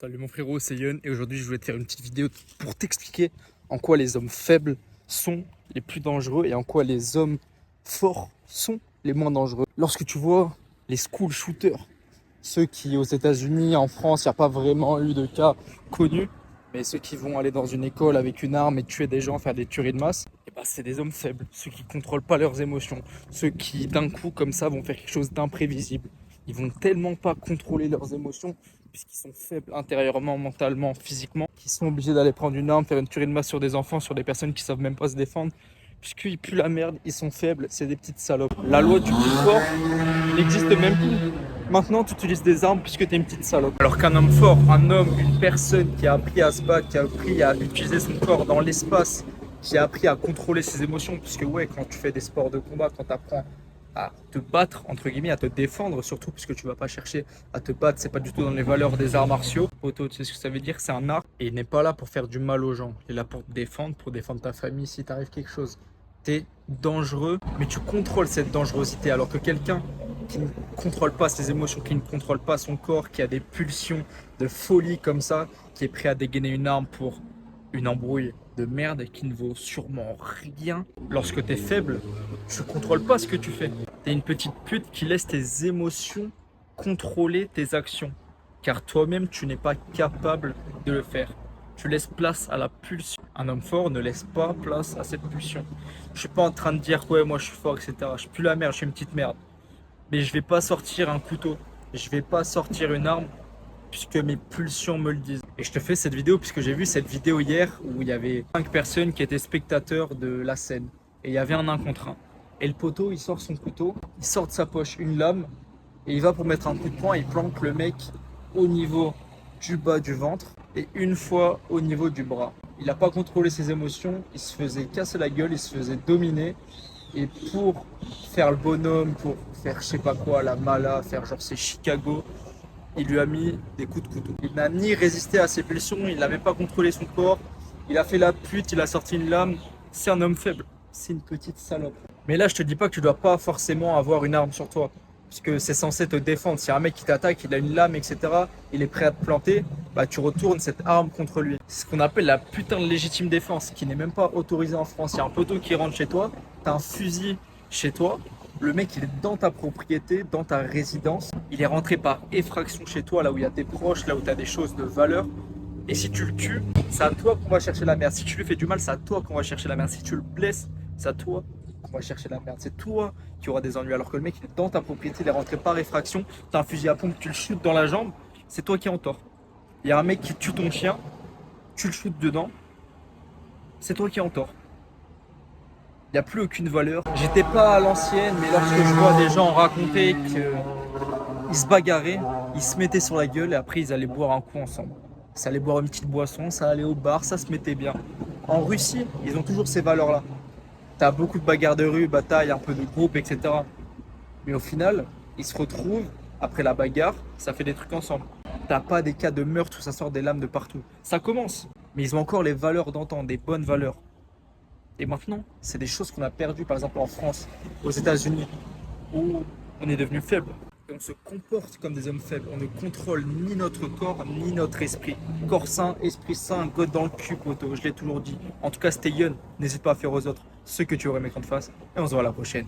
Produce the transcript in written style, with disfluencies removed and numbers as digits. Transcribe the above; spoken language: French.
Salut mon frérot, c'est Yon et aujourd'hui je voulais te faire une petite vidéo pour t'expliquer en quoi les hommes faibles sont les plus dangereux et en quoi les hommes forts sont les moins dangereux. Lorsque tu vois les school shooters, ceux qui aux États-Unis, en France, il n'y a pas vraiment eu de cas connus, mais ceux qui vont aller dans une école avec une arme et tuer des gens, faire des tueries de masse, et ben c'est des hommes faibles, ceux qui ne contrôlent pas leurs émotions, ceux qui d'un coup comme ça vont faire quelque chose d'imprévisible. Ils vont tellement pas contrôler leurs émotions puisqu'ils sont faibles intérieurement, mentalement, physiquement, qu'ils sont obligés d'aller prendre une arme, faire une tuerie de masse sur des enfants, sur des personnes qui savent même pas se défendre, puisqu'ils puent la merde, ils sont faibles, c'est des petites salopes. La loi du plus fort n'existe même plus. Maintenant, tu utilises des armes puisque tu es une petite salope. Alors qu'un homme fort, un homme, une personne qui a appris à se battre, qui a appris à utiliser son corps dans l'espace, qui a appris à contrôler ses émotions, puisque ouais, quand tu fais des sports de combat, quand tu apprends à te battre, entre guillemets, à te défendre, surtout puisque tu vas pas chercher à te battre, c'est pas du tout dans les valeurs des arts martiaux. Poto, tu sais ce que ça veut dire, c'est un art et il n'est pas là pour faire du mal aux gens, il est là pour te défendre, pour défendre ta famille si t'arrive quelque chose. T'es dangereux, mais tu contrôles cette dangerosité, alors que quelqu'un qui ne contrôle pas ses émotions, qui ne contrôle pas son corps, qui a des pulsions de folie comme ça, qui est prêt à dégainer une arme pour une embrouille de merde qui ne vaut sûrement rien. Lorsque tu es faible, tu contrôles pas ce que tu fais. Tu es une petite pute qui laisse tes émotions contrôler tes actions. Car toi-même, tu n'es pas capable de le faire. Tu laisses place à la pulsion. Un homme fort ne laisse pas place à cette pulsion. Je suis pas en train de dire ouais, moi je suis fort, etc. Je suis plus la merde, je suis une petite merde. Mais je vais pas sortir un couteau. Je vais pas sortir une arme puisque mes pulsions me le disent. Et je te fais cette vidéo puisque j'ai vu cette vidéo hier où il y avait 5 personnes qui étaient spectateurs de la scène. Et il y avait un 1 contre 1. Et le poteau, il sort son couteau, il sort de sa poche une lame et il va pour mettre un coup de poing, il plante le mec au niveau du bas du ventre et une fois au niveau du bras. Il n'a pas contrôlé ses émotions, il se faisait casser la gueule, il se faisait dominer. Et pour faire le bonhomme, pour faire je sais pas quoi, la mala, faire genre c'est Chicago, il lui a mis des coups de couteau. Il n'a ni résisté à ses pulsions, il n'avait pas contrôlé son corps, il a fait la pute, il a sorti une lame. C'est un homme faible, c'est une petite salope. Mais là, je te dis pas que tu dois pas forcément avoir une arme sur toi, puisque c'est censé te défendre. Si un mec qui t'attaque, il a une lame, etc., il est prêt à te planter, bah tu retournes cette arme contre lui. C'est ce qu'on appelle la putain de légitime défense, qui n'est même pas autorisée en France. Il y a un poteau qui rentre chez toi, t'as un fusil chez toi, le mec il est dans ta propriété, dans ta résidence, il est rentré par effraction chez toi, là où il y a tes proches, là où tu as des choses de valeur. Et si tu le tues, c'est à toi qu'on va chercher la merde. Si tu lui fais du mal, c'est à toi qu'on va chercher la merde. Si tu le blesses, c'est à toi qu'on va chercher la merde. C'est toi qui auras des ennuis. Alors que le mec il est dans ta propriété, il est rentré par effraction, tu as un fusil à pompe, tu le shootes dans la jambe, c'est toi qui es en tort. Il y a un mec qui tue ton chien, tu le shootes dedans, c'est toi qui es en tort. Il n'y a plus aucune valeur. J'étais pas à l'ancienne, mais lorsque je vois des gens raconter qu'ils se bagarraient, ils se mettaient sur la gueule et après ils allaient boire un coup ensemble. Ça allait boire une petite boisson, ça allait au bar, ça se mettait bien. En Russie, ils ont toujours ces valeurs-là. T'as beaucoup de bagarres de rue, batailles, un peu de groupe, etc. Mais au final, ils se retrouvent, après la bagarre, ça fait des trucs ensemble. T'as pas des cas de meurtre où ça sort des lames de partout. Ça commence, mais ils ont encore les valeurs d'antan, des bonnes valeurs. Et maintenant, c'est des choses qu'on a perdues, par exemple en France, aux États-Unis, où on est devenu faible. Et on se comporte comme des hommes faibles. On ne contrôle ni notre corps, ni notre esprit. Corps sain, esprit sain, God dans le cul, poteau. Je l'ai toujours dit. En tout cas, c'était Yon. N'hésite pas à faire aux autres ce que tu aurais aimé qu'on te fasse. Et on se voit à la prochaine.